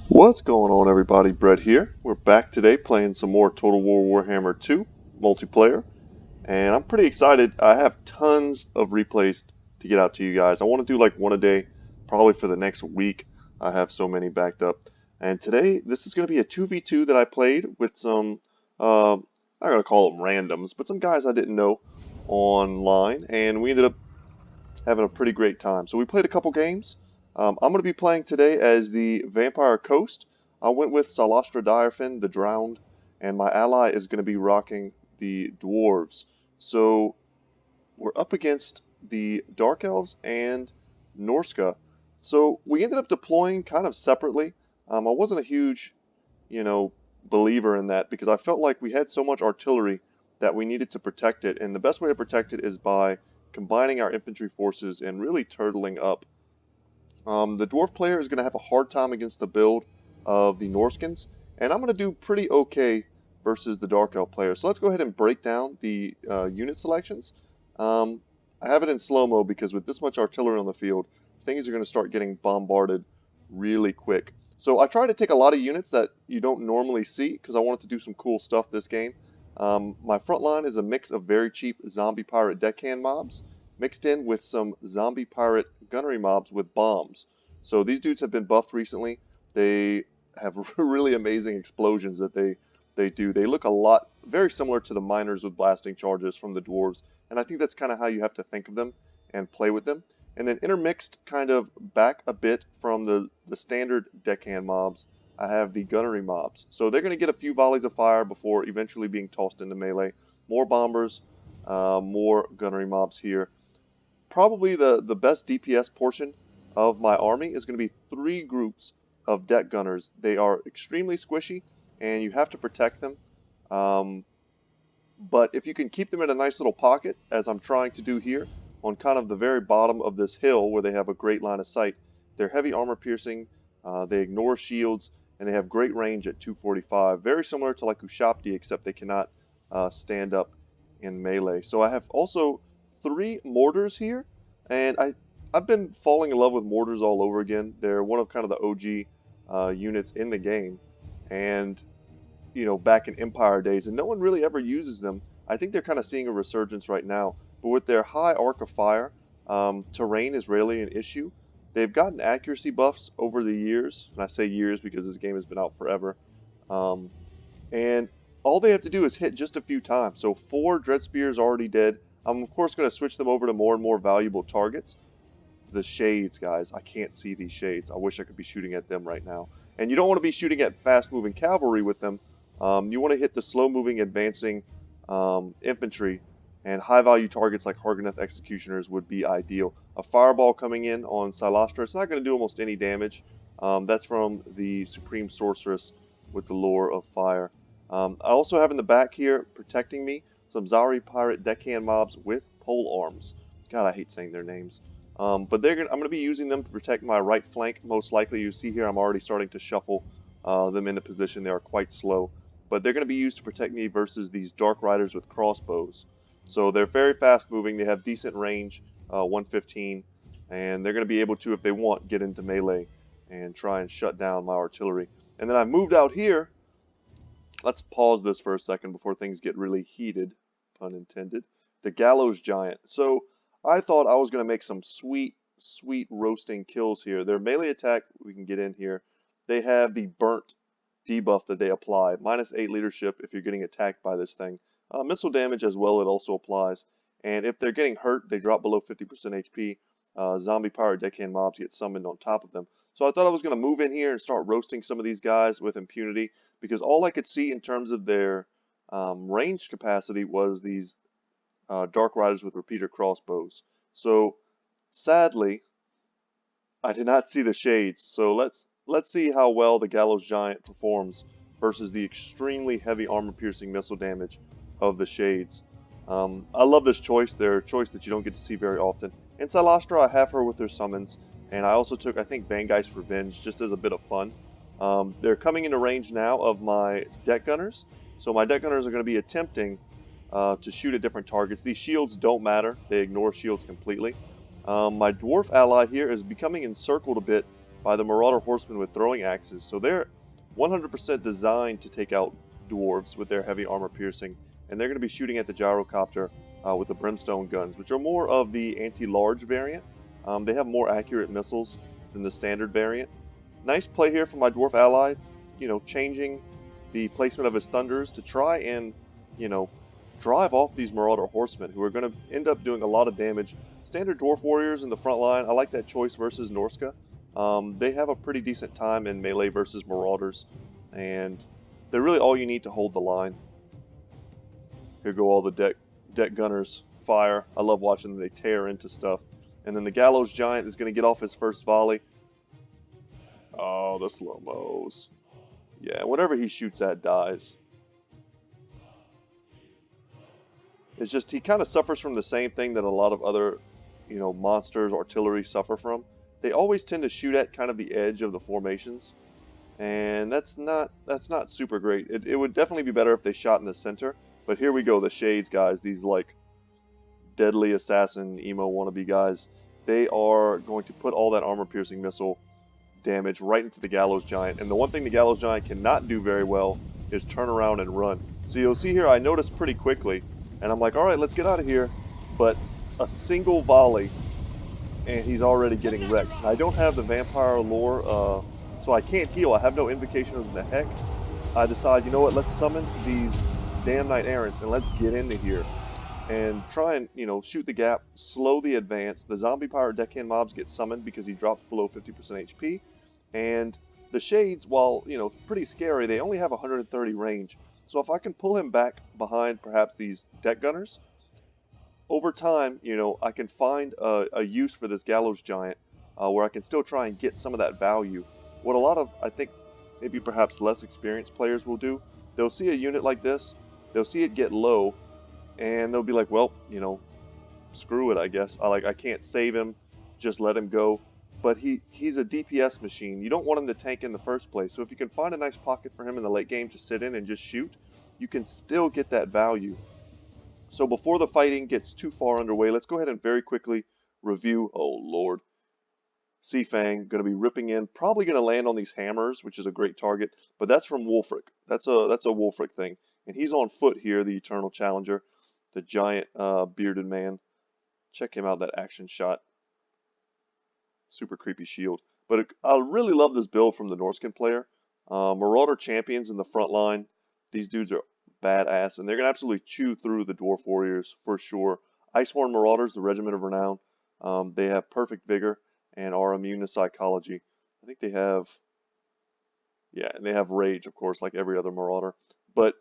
What's going on, everybody? Brett here. We're back today playing some more Total War Warhammer 2 multiplayer, and I'm pretty excited. I have tons of replays to get out to you guys. I want to do like one a day, probably for the next week. I have so many backed up. And today, this is going to be a 2v2 that I played with some, I'm not going to call them randoms, but some guys I didn't know online, and we ended up having a pretty great time. So we played a couple games. I'm going to be playing today as the Vampire Coast. I went with Cylostra Direfin, the Drowned, and my ally is going to be rocking the Dwarves. So we're up against the Dark Elves and Norska. So we ended up deploying kind of separately. I wasn't a huge, believer in that because I felt like we had so much artillery that we needed to protect it, and the best way to protect it is by combining our infantry forces and really turtling up. The dwarf player is going to have a hard time against the build of the Norskins, and I'm going to do pretty okay versus the Dark Elf player. So let's go ahead and break down the unit selections. I have it in slow-mo because with this much artillery on the field, things are going to start getting bombarded really quick. So I try to take a lot of units that you don't normally see because I wanted to do some cool stuff this game. My front line is a mix of very cheap zombie pirate deckhand mobs mixed in with some zombie pirate gunnery mobs with bombs. So these dudes have been buffed recently. They have really amazing explosions that they do. They look a lot very similar to the miners with blasting charges from the dwarves, and I think that's kind of how you have to think of them and play with them. And then intermixed kind of back a bit from the standard deckhand mobs, I have the gunnery mobs. So they're going to get a few volleys of fire before eventually being tossed into melee. More bombers, more gunnery mobs here. Probably the best DPS portion of my army is going to be 3 groups of deck gunners. They are extremely squishy, and you have to protect them. But if you can keep them in a nice little pocket, as I'm trying to do here, on kind of the very bottom of this hill where they have a great line of sight, they're heavy armor piercing, they ignore shields, and they have great range at 245. Very similar to like Ushabti, except they cannot stand up in melee. So I have also 3 mortars here, and I've been falling in love with mortars all over again. They're one of kind of the OG units in the game, and back in Empire days, and no one really ever uses them. I think they're kind of seeing a resurgence right now, but with their high arc of fire, terrain is rarely an issue. They've gotten accuracy buffs over the years, and I say years because this game has been out forever, and all they have to do is hit just a few times. So 4 Dread Spears already dead. I'm of course going to switch them over to more and more valuable targets. The shades, guys. I can't see these shades. I wish I could be shooting at them right now. And you don't want to be shooting at fast-moving cavalry with them. You want to hit the slow-moving, advancing infantry, and high-value targets like Hargoneth Executioners would be ideal. A fireball coming in on Cylostra, it's not going to do almost any damage. That's from the Supreme Sorceress with the Lure of Fire. I also have in the back here, protecting me, some Zari Pirate deckhand mobs with pole arms. God, I hate saying their names. But I'm going to be using them to protect my right flank. Most likely, you see here, I'm already starting to shuffle them into position. They are quite slow. But they're going to be used to protect me versus these Dark Riders with crossbows. So they're very fast moving. They have decent range, 115. And they're going to be able to, if they want, get into melee and try and shut down my artillery. And then I moved out here. Let's pause this for a second before things get really heated, pun intended. The Gallows Giant. So I thought I was going to make some sweet roasting kills here. Their melee attack, we can get in here. They have the burnt debuff that they apply. -8 leadership if you're getting attacked by this thing. Missile damage as well, it also applies. And if they're getting hurt, they drop below 50% HP. Zombie Pirate deckhand mobs get summoned on top of them. So I thought I was going to move in here and start roasting some of these guys with impunity, because all I could see in terms of their range capacity was these Dark Riders with repeater crossbows. So sadly, I did not see the shades. So let's see how well the Gallows Giant performs versus the extremely heavy armor-piercing missile damage of the shades. I love this choice. They're a choice that you don't get to see very often. In Cylostra, I have her with their summons, and I also took, I think, Vangeist's Revenge just as a bit of fun. They're coming into range now of my deck gunners, so my deck gunners are going to be attempting to shoot at different targets. These shields don't matter. They ignore shields completely. My dwarf ally here is becoming encircled a bit by the Marauder Horsemen with throwing axes. So they're 100% designed to take out dwarves with their heavy armor piercing, and they're going to be shooting at the gyrocopter with the brimstone guns, which are more of the anti-large variant. They have more accurate missiles than the standard variant. Nice play here from my dwarf ally, changing the placement of his thunders to try and, drive off these Marauder Horsemen, who are going to end up doing a lot of damage. Standard Dwarf Warriors in the front line, I like that choice versus Norska. They have a pretty decent time in melee versus Marauders, and they're really all you need to hold the line. Here go all the deck gunners. Fire. I love watching them. They tear into stuff. And then the Gallows Giant is going to get off his first volley. Oh, the slow-mos. Yeah, whatever he shoots at dies. It's just he kind of suffers from the same thing that a lot of other, monsters, artillery suffer from. They always tend to shoot at kind of the edge of the formations, and that's not super great. It would definitely be better if they shot in the center. But here we go, the Shades guys, these like deadly assassin emo wannabe guys. They are going to put all that armor-piercing missile damage right into the Gallows Giant, and the one thing the Gallows Giant cannot do very well is turn around and run. So you'll see here, I noticed pretty quickly. And I'm like, all right, let's get out of here. But a single volley, and he's already getting wrecked. I don't have the vampire lore, so I can't heal. I have no invocations in the heck. I decide, you know what, let's summon these damn knight errants, and let's get into here. And try and, shoot the gap, slow the advance. The zombie pirate deckhand mobs get summoned because he drops below 50% HP. And the Shades, while, pretty scary, they only have 130 range. So if I can pull him back behind perhaps these deck gunners, over time, I can find a use for this Gallows Giant where I can still try and get some of that value. What a lot of, I think, maybe perhaps less experienced players will do, they'll see a unit like this, they'll see it get low, and they'll be like, well, screw it, I guess. I can't save him, just let him go. But he's a DPS machine. You don't want him to tank in the first place. So if you can find a nice pocket for him in the late game to sit in and just shoot, you can still get that value. So before the fighting gets too far underway, let's go ahead and very quickly review. Oh, Lord. Sea Fang going to be ripping in. Probably going to land on these hammers, which is a great target. But that's from Wulfrik. That's a Wulfrik thing. And he's on foot here, the Eternal Challenger, the giant bearded man. Check him out, that action shot. Super creepy shield. But I really love this build from the Norskin player. Marauder champions in the front line. These dudes are badass, and they're going to absolutely chew through the Dwarf Warriors for sure. Icehorn Marauders, the Regiment of Renown. They have perfect vigor and are immune to psychology. I think they have, yeah, and they have rage, of course, like every other Marauder. But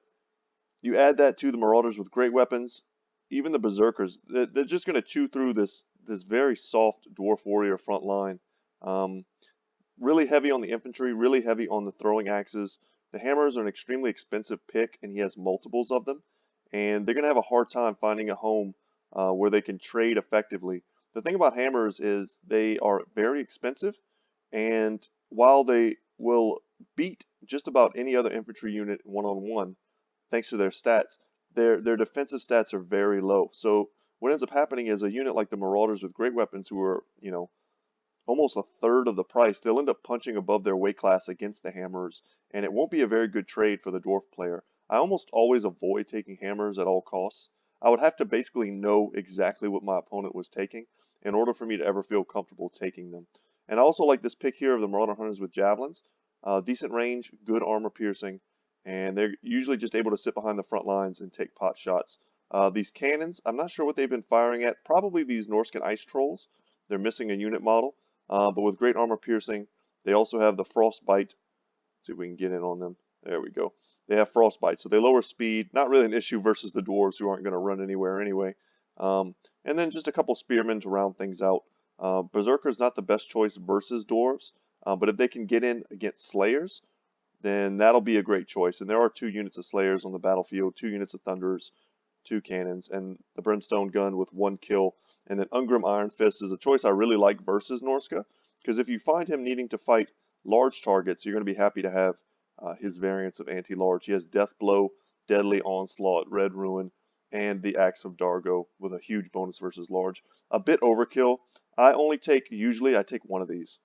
you add that to the Marauders with great weapons, even the Berserkers, they're just going to chew through this very soft Dwarf Warrior front line. Really heavy on the infantry, really heavy on the throwing axes. The hammers are an extremely expensive pick, and he has multiples of them. And they're going to have a hard time finding a home where they can trade effectively. The thing about hammers is they are very expensive, and while they will beat just about any other infantry unit one-on-one, thanks to their stats, their defensive stats are very low. So what ends up happening is a unit like the Marauders with great weapons who are, almost a third of the price, they'll end up punching above their weight class against the hammers, and it won't be a very good trade for the dwarf player. I almost always avoid taking hammers at all costs. I would have to basically know exactly what my opponent was taking in order for me to ever feel comfortable taking them. And I also like this pick here of the Marauder Hunters with javelins. Decent range, good armor piercing, and they're usually just able to sit behind the front lines and take pot shots. These cannons, I'm not sure what they've been firing at. Probably these Norskin Ice Trolls. They're missing a unit model, but with great armor piercing. They also have the Frostbite. Let's see if we can get in on them. There we go. They have Frostbite, so they lower speed. Not really an issue versus the Dwarves, who aren't going to run anywhere anyway. And then just a couple Spearmen to round things out. Berserker's not the best choice versus Dwarves, but if they can get in against Slayers, then that'll be a great choice. And there are 2 units of Slayers on the battlefield, 2 units of Thunderers, 2 cannons, and the Brimstone Gun with 1 kill. And then Ungrim Iron Fist is a choice I really like versus Norska, because if you find him needing to fight large targets, you're going to be happy to have his variants of anti-large. He has Death Blow, Deadly Onslaught, Red Ruin, and the Axe of Dargo with a huge bonus versus large. A bit overkill. Usually I take one of these.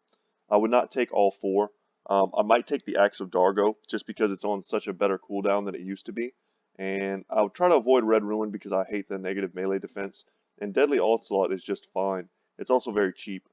I would not take all 4. I might take the Axe of Dargo just because it's on such a better cooldown than it used to be. And I'll try to avoid Red Ruin because I hate the negative melee defense. And Deadly Onslaught is just fine. It's also very cheap.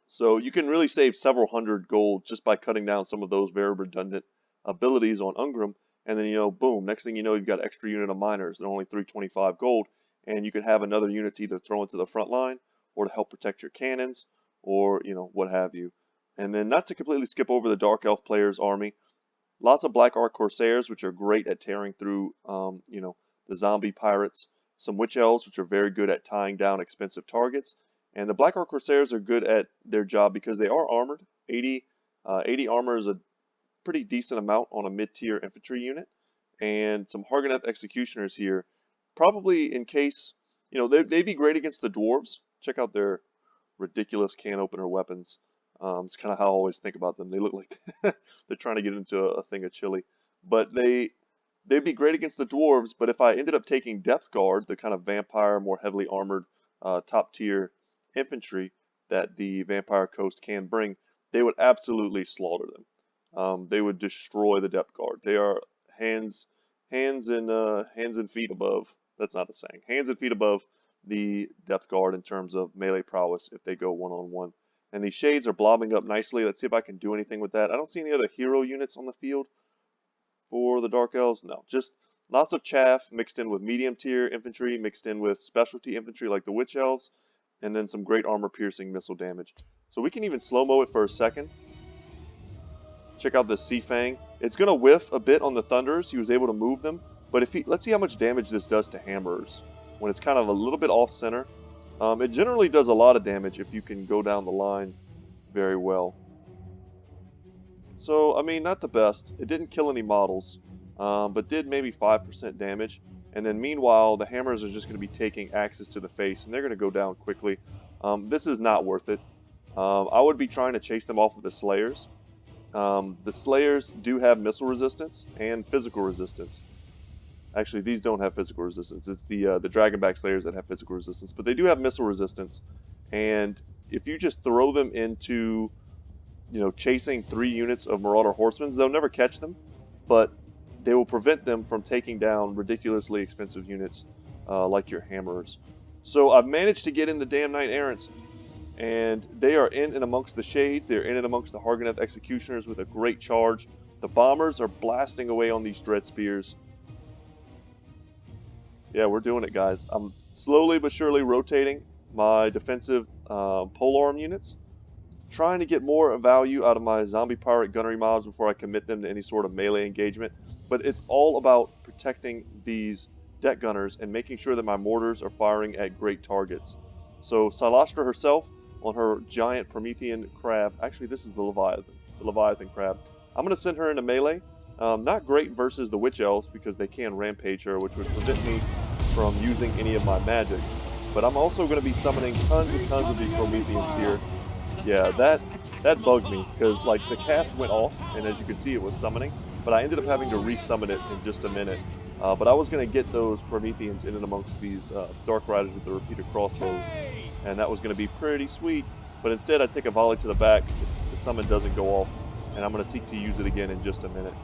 So you can really save several hundred gold just by cutting down some of those very redundant abilities on Ungrim. And then, boom, next thing you know, you've got extra unit of miners. They're only 325 gold. And you could have another unit to either throw into the front line or to help protect your cannons or, what have you. And then not to completely skip over the Dark Elf player's army. Lots of Black Ark Corsairs, which are great at tearing through, the zombie pirates. Some Witch Elves, which are very good at tying down expensive targets. And the Black Ark Corsairs are good at their job because they are armored. 80 armor is a pretty decent amount on a mid-tier infantry unit. And some Hargoneth Executioners here, probably in case, they'd be great against the Dwarves. Check out their ridiculous can opener weapons. It's kind of how I always think about them. They look like they're trying to get into a thing of chili. But they'd be great against the Dwarves, but if I ended up taking Depth Guard, the kind of vampire, more heavily armored, top-tier infantry that the Vampire Coast can bring, they would absolutely slaughter them. They would destroy the Depth Guard. They are hands and feet above. That's not a saying. Hands and feet above the Depth Guard in terms of melee prowess if they go one-on-one. And these shades are blobbing up nicely. Let's see if I can do anything with that. I don't see any other hero units on the field for the Dark Elves. No, just lots of chaff mixed in with medium tier infantry, mixed in with specialty infantry like the Witch Elves, and then some great armor-piercing missile damage. So we can even slow-mo it for a second. Check out this Sea Fang. It's going to whiff a bit on the Thunders. He was able to move them. But let's see how much damage this does to Hammerers when it's kind of a little bit off-center. It generally does a lot of damage if you can go down the line very well. So, I mean, not the best. It didn't kill any models, but did maybe 5% damage. And then meanwhile, the Hammers are just going to be taking axes to the face, and they're going to go down quickly. This is not worth it. I would be trying to chase them off with the Slayers. The Slayers do have missile resistance and physical resistance. Actually, these don't have physical resistance. It's the Dragonback Slayers that have physical resistance, but they do have missile resistance. And if you just throw them into, chasing 3 units of Marauder Horsemen, they'll never catch them, but they will prevent them from taking down ridiculously expensive units like your Hammers. So I've managed to get in the damn Knight Errants, and they are in and amongst the Shades. They're in and amongst the Hargoneth Executioners with a great charge. The Bombers are blasting away on these Dread Spears. Yeah, we're doing it, guys. I'm slowly but surely rotating my defensive polearm units, trying to get more value out of my zombie pirate gunnery mobs before I commit them to any sort of melee engagement. But it's all about protecting these deck gunners and making sure that my mortars are firing at great targets. So Cylostra herself on her giant Promethean crab. Actually, this is the Leviathan crab. I'm going to send her into melee. Not great versus the Witch Elves because they can rampage her, which would prevent me from using any of my magic. But I'm also going to be summoning tons and tons of these Prometheans here. Yeah, that bugged me because the cast went off, and as you can see, it was summoning. But I ended up having to resummon it in just a minute. But I was going to get those Prometheans in and amongst these Dark Riders with the repeater crossbows, and that was going to be pretty sweet. But instead, I take a volley to the back. The summon doesn't go off, and I'm going to seek to use it again in just a minute.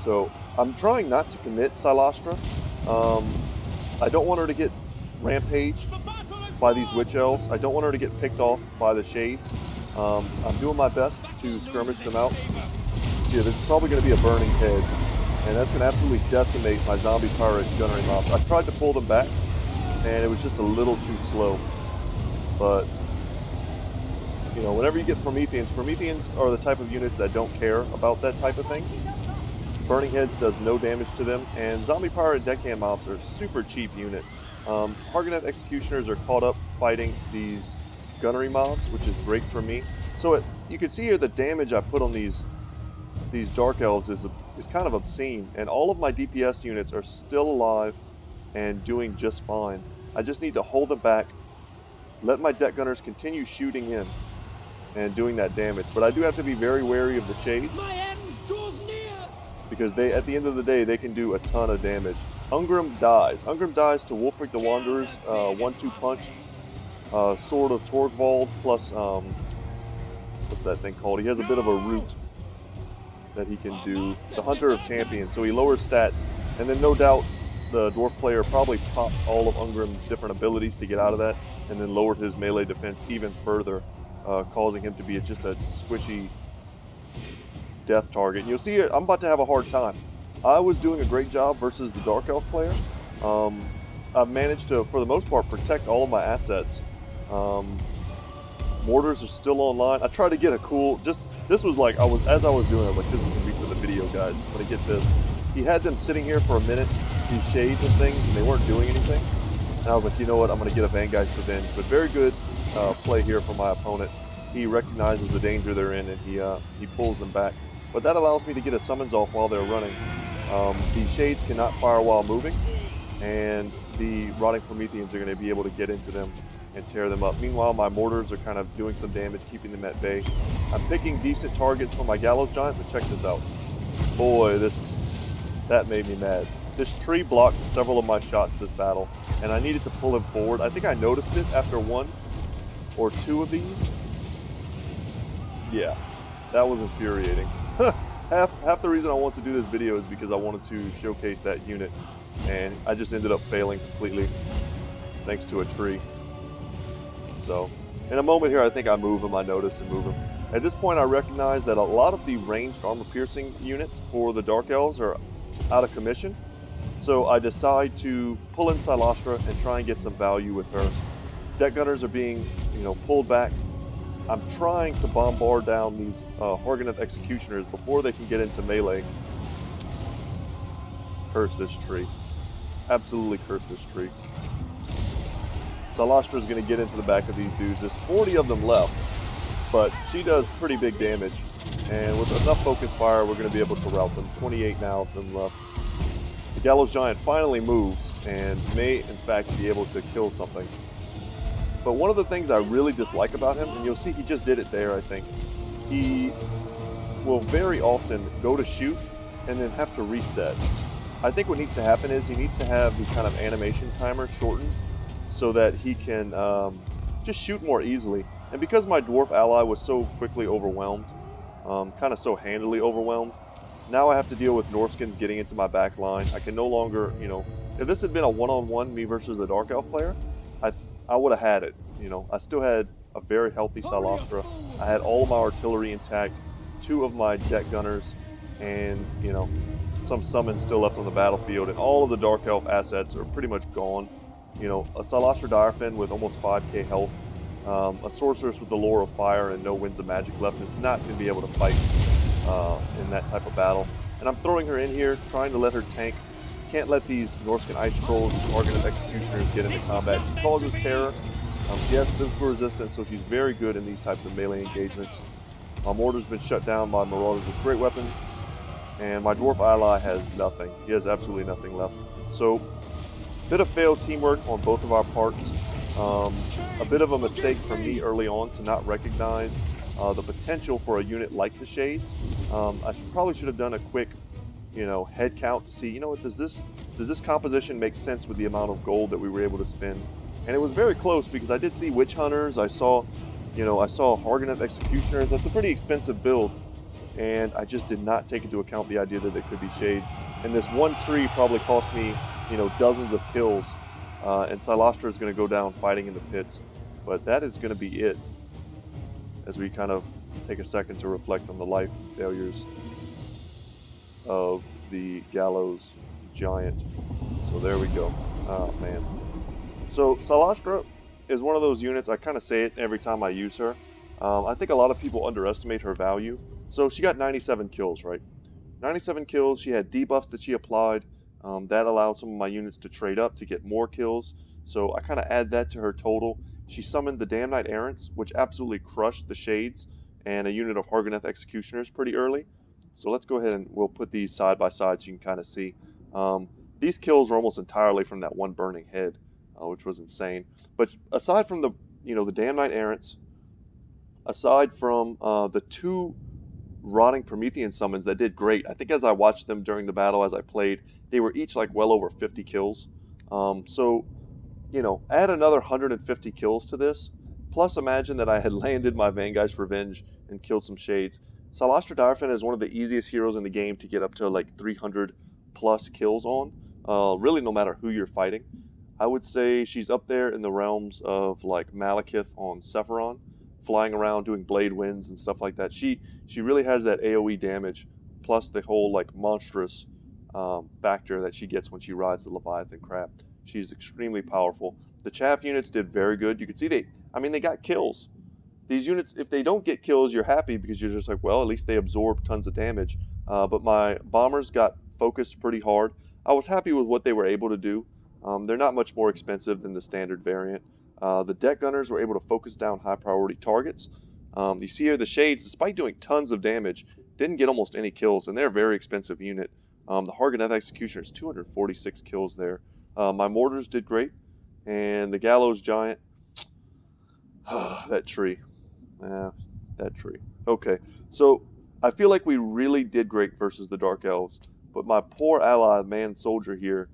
So I'm trying not to commit Cylostra. I don't want her to get rampaged by these Witch Elves. I don't want her to get picked off by the Shades. I'm doing my best to skirmish them out. So yeah, this is probably going to be a burning head, and that's going to absolutely decimate my zombie pirate gunnery mobs. I tried to pull them back, and it was just a little too slow. But whenever you get Prometheans are the type of units that don't care about that type of thing. Burning Heads does no damage to them, and Zombie Pirate Deckhand Mobs are a super cheap unit. Hargoneth Executioners are caught up fighting these gunnery mobs, which is great for me. So you can see here the damage I put on these Dark Elves is kind of obscene, and all of my DPS units are still alive and doing just fine. I just need to hold them back, let my deck gunners continue shooting in and doing that damage. But I do have to be very wary of the Shades, because at the end of the day, they can do a ton of damage. Ungrim dies. Ungrim dies to Wulfrik the Wanderer's 1-2 punch, Sword of Torgvald plus what's that thing called? He has a bit of a root that he can do. The Hunter of Champions. So he lowers stats, and then no doubt the dwarf player probably popped all of Ungrim's different abilities to get out of that, and then lowered his melee defense even further, causing him to be just a squishy death target. And you'll see I'm about to have a hard time. I was doing a great job versus the Dark Elf player. I've managed to, for the most part, protect all of my assets. Mortars are still online. I tried to get a cool, this was like, as I was doing, I was like, this is going to be for the video, guys. I'm going to get this. He had them sitting here for a minute, these shades and things, and they weren't doing anything. And I was like, you know what, I'm going to get a Vanguard's Revenge. But very good play here from my opponent. He recognizes the danger they're in, and he pulls them back. But that allows me to get a summons off while they're running. The shades cannot fire while moving, and the Rotting Prometheans are going to be able to get into them and tear them up. Meanwhile, my mortars are kind of doing some damage, keeping them at bay. I'm picking decent targets for my Gallows Giant, but check this out. Boy, that made me mad. This tree blocked several of my shots this battle, and I needed to pull him forward. I think I noticed it after one or two of these. Yeah, that was infuriating. Half the reason I want to do this video is because I wanted to showcase that unit, and I just ended up failing completely thanks to a tree. So, in a moment here, I think I move him, I notice and move him. At this point, I recognize that a lot of the ranged armor-piercing units for the Dark Elves are out of commission. So I decide to pull in Cylostra and try and get some value with her. Deck Gunners are being, pulled back. I'm trying to bombard down these Hargoneth Executioners before they can get into melee. Curse this tree. Absolutely curse this tree. Cylostra is going to get into the back of these dudes. There's 40 of them left, but she does pretty big damage. And with enough focus fire, we're going to be able to rout them. 28 now of them left. The Gallows Giant finally moves and may, in fact, be able to kill something. But one of the things I really dislike about him, and you'll see he just did it there, I think, he will very often go to shoot and then have to reset. I think what needs to happen is he needs to have the kind of animation timer shortened so that he can just shoot more easily. And because my dwarf ally was so quickly overwhelmed, kind of so handily overwhelmed, now I have to deal with Norskins getting into my back line. I can no longer, if this had been a one-on-one me versus the Dark Elf player, I would have had it. I still had a very healthy Cylostra. I had all of my artillery intact, 2 of my deck gunners, and some summons still left on the battlefield, and all of the Dark Elf assets are pretty much gone. A Cylostra Direfin with almost 5k health, a Sorceress with the Lore of Fire and no Winds of Magic left is not going to be able to fight in that type of battle. And I'm throwing her in here, trying to let her tank. Can't let these Norscan Ice Trolls, these Hargoneth Executioners get into combat. She causes terror. She has physical resistance, so she's very good in these types of melee engagements. My mortar's been shut down by Marauders with great weapons, and my dwarf ally has nothing. He has absolutely nothing left. So, bit of failed teamwork on both of our parts. A bit of a mistake for me early on to not recognize the potential for a unit like the Shades. I probably should have done a quick, head count to see, does this composition make sense with the amount of gold that we were able to spend? And it was very close because I did see Witch Hunters. I saw Hargoneth Executioners. That's a pretty expensive build, and I just did not take into account the idea that there could be Shades. And this one tree probably cost me, dozens of kills. And Cylostra is going to go down fighting in the pits. But that is going to be it, as we kind of take a second to reflect on the life failures of the Gallows Giant. So there we go. Oh, man. So Cylostra is one of those units, I kind of say it every time I use her. I think a lot of people underestimate her value. So she got 97 kills, right? 97 kills, she had debuffs that she applied. That allowed some of my units to trade up to get more kills. So I kind of add that to her total. She summoned the Damn Knight Errants, which absolutely crushed the Shades, and a unit of Hargoneth Executioners pretty early. So let's go ahead and we'll put these side by side so you can kind of see. These kills are almost entirely from that one burning head, which was insane. But aside from the Damn Knight Errants, aside from the 2 Rotting Promethean summons that did great, I think as I watched them during the battle as I played, they were each like well over 50 kills. So, add another 150 kills to this, plus imagine that I had landed my Vanguard's Revenge and killed some shades. Cylostra Direfin is one of the easiest heroes in the game to get up to like 300 plus kills on, really no matter who you're fighting. I would say she's up there in the realms of like Malekith on Sephiroth, flying around doing blade winds and stuff like that. She really has that AoE damage, plus the whole like monstrous factor that she gets when she rides the Leviathan crab. She's extremely powerful. The chaff units did very good. You can see they got kills. These units, if they don't get kills, you're happy because you're just like, well, at least they absorb tons of damage. But my bombers got focused pretty hard. I was happy with what they were able to do. They're not much more expensive than the standard variant. The deck gunners were able to focus down high priority targets. You see here the shades, despite doing tons of damage, didn't get almost any kills, and they're a very expensive unit. The Hargoneth Executioner is 246 kills there. My mortars did great, and the Gallows Giant, that tree. That tree. Okay, so I feel like we really did great versus the Dark Elves, but my poor ally, Man Soldier here,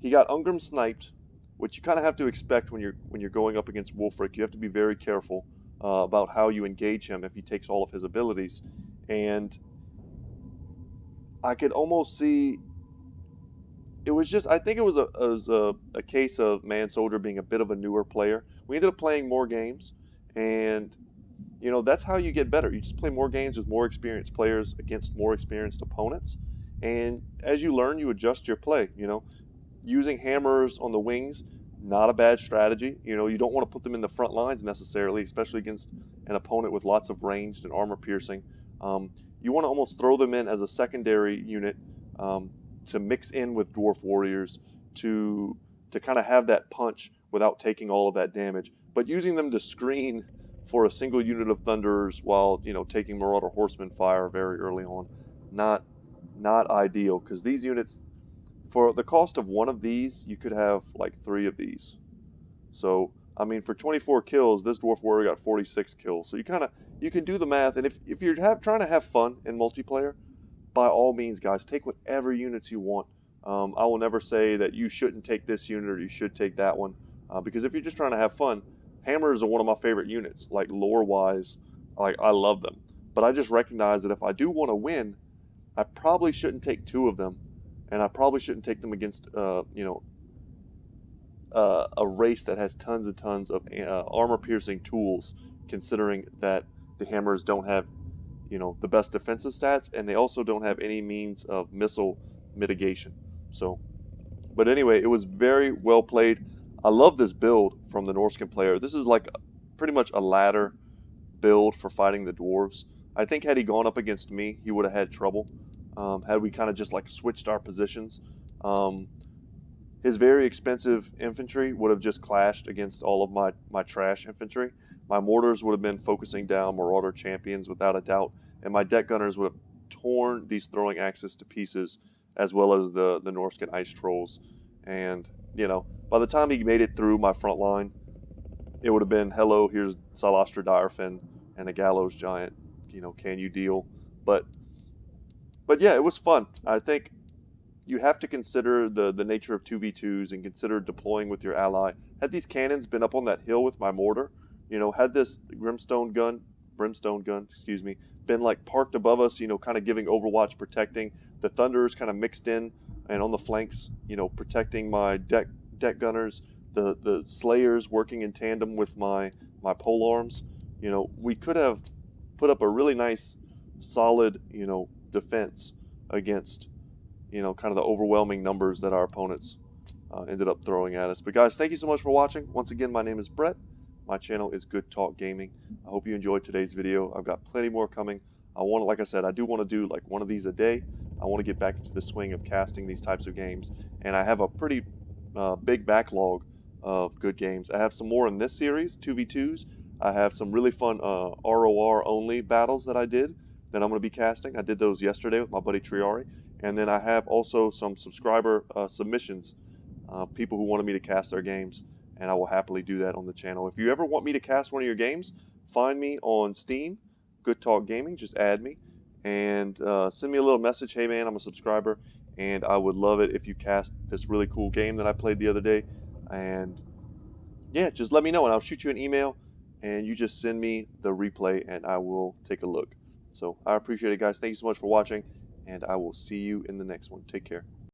he got Ungrim sniped, which you kind of have to expect when you're going up against Wulfrik. You have to be very careful about how you engage him if he takes all of his abilities, and I could almost see. I think it was a case of Man Soldier being a bit of a newer player. We ended up playing more games, and that's how you get better. You just play more games with more experienced players against more experienced opponents, and as you learn, you adjust your play. Using hammers on the wings, not a bad strategy. You don't want to put them in the front lines necessarily, especially against an opponent with lots of ranged and armor piercing. You want to almost throw them in as a secondary unit to mix in with dwarf warriors to kind of have that punch without taking all of that damage. But using them to screen for a single unit of thunderers while taking Marauder Horseman fire very early on, not ideal, because these units, for the cost of one of these, you could have like 3 of these. So I mean, for 24 kills, this dwarf warrior got 46 kills. So you can do the math, and if you're trying to have fun in multiplayer, by all means, guys, take whatever units you want. I will never say that you shouldn't take this unit or you should take that one, because if you're just trying to have fun, hammers are one of my favorite units. Like lore-wise, I love them. But I just recognize that if I do want to win, I probably shouldn't take 2 of them, and I probably shouldn't take them against a race that has tons and tons of armor-piercing tools, considering that the hammers don't have the best defensive stats, and they also don't have any means of missile mitigation. So, but anyway, it was very well played. I love this build from the Norscan player. This is like pretty much a ladder build for fighting the dwarves. I think had he gone up against me, he would have had trouble. Had we kind of just like switched our positions. His very expensive infantry would have just clashed against all of my trash infantry. My mortars would have been focusing down Marauder champions without a doubt, and my deck gunners would have torn these throwing axes to pieces, as well as the Norscan ice trolls. And by the time he made it through my front line, it would have been, hello, here's Cylostra Direfin and a Gallows Giant. Can you deal? But yeah, it was fun. I think you have to consider the nature of 2v2s and consider deploying with your ally. Had these cannons been up on that hill with my mortar, had this brimstone gun, been like parked above us, kind of giving overwatch, protecting the thunderers, kind of mixed in, and on the flanks, protecting my deck gunners, the slayers working in tandem with my polearms, we could have put up a really nice, solid, defense against, kind of the overwhelming numbers that our opponents ended up throwing at us. But guys, thank you so much for watching. Once again, my name is Brett. My channel is Good Talk Gaming. I hope you enjoyed today's video. I've got plenty more coming. Like I said, I do want to do like one of these a day. I want to get back into the swing of casting these types of games, and I have a pretty big backlog of good games. I have some more in this series, 2v2s. I have some really fun ROR only battles that I did that I'm going to be casting. I did those yesterday with my buddy Triari, and then I have also some subscriber submissions, people who wanted me to cast their games, and I will happily do that on the channel. If you ever want me to cast one of your games, find me on Steam, Good Talk Gaming, just add me, and send me a little message, hey man, I'm a subscriber, and I would love it if you cast this really cool game that I played the other day, and yeah, just let me know, and I'll shoot you an email, and you just send me the replay and I will take a look. So I appreciate it, guys. Thank you so much for watching, and I will see you in the next one. Take care.